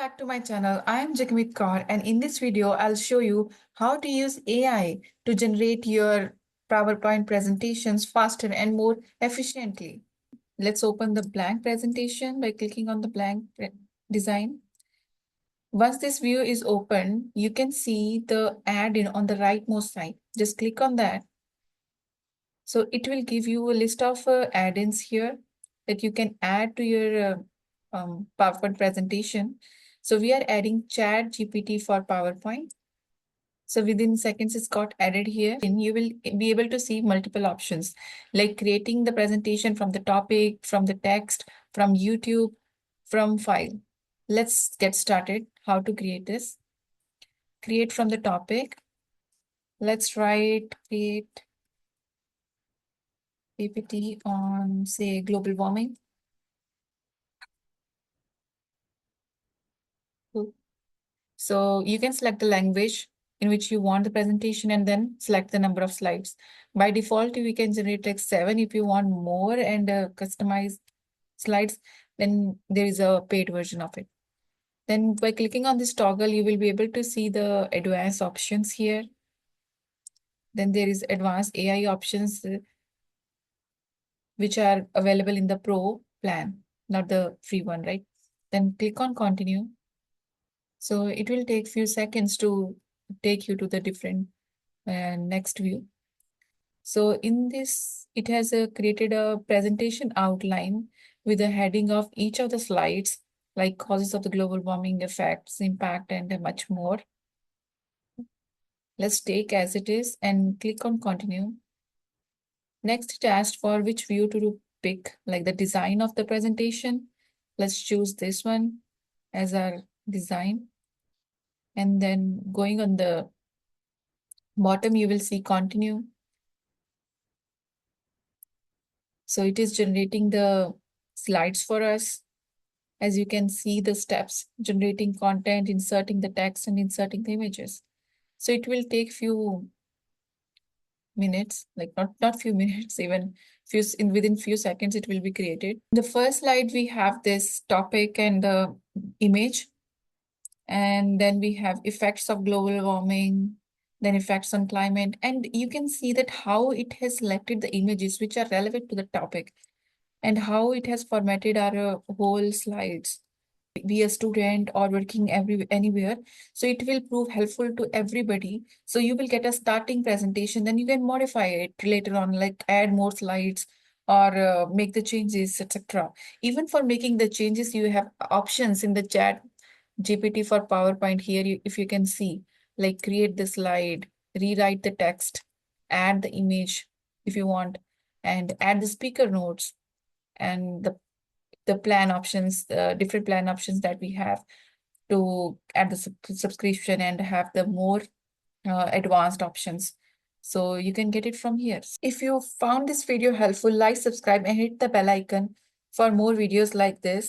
back to my channel. I am Jagmeet Kaur, and in this video, I'll show you how to use AI to generate your PowerPoint presentations faster and more efficiently. Let's open the blank presentation by clicking on the design. Once this view is open, you can see the add-in on the rightmost side. Just click on that. So it will give you a list of add-ins here that you can add to your PowerPoint presentation. So we are adding Chat GPT for PowerPoint. So within seconds, it's got added here. And you will be able to see multiple options like creating the presentation from the topic, from the text, from YouTube, from file. Let's get started. How to create this? Create from the topic. Let's write create PPT on, say, global warming. Cool. So you can select the language in which you want the presentation and then select the number of slides. By default, we can generate like 7. If you want more and customize slides, then there is a paid version of it. Then by clicking on this toggle, you will be able to see the advanced options here. Then there is advanced AI options, which are available in the Pro plan, not the free one, right? Then click on continue. So it will take few seconds to take you to the different next view. So in this, it has created a presentation outline with a heading of each of the slides, like causes of the global warming effects, impact, and much more. Let's take as it is and click on continue. Next, it asked for which view to pick, like the design of the presentation. Let's choose this one as our design. And then going on the bottom, you will see continue. So it is generating the slides for us. As you can see the steps, generating content, inserting the text, and inserting the images. So it will take few minutes, like not few minutes, even within few seconds, it will be created. The first slide, we have this topic and the image. And then we have effects of global warming, then effects on climate. And you can see that how it has selected the images which are relevant to the topic and how it has formatted our whole slides. Be a student or working anywhere, so it will prove helpful to everybody. So you will get a starting presentation, then you can modify it later on, like add more slides or make the changes, etc. Even for making the changes, you have options in the Chat GPT for PowerPoint here. If you can see, like create the slide, rewrite the text, add the image if you want, and add the speaker notes and the plan options, the different plan options that we have to add the subscription and have the more advanced options. So you can get it from here. If you found this video helpful, like, subscribe, and hit the bell icon for more videos like this.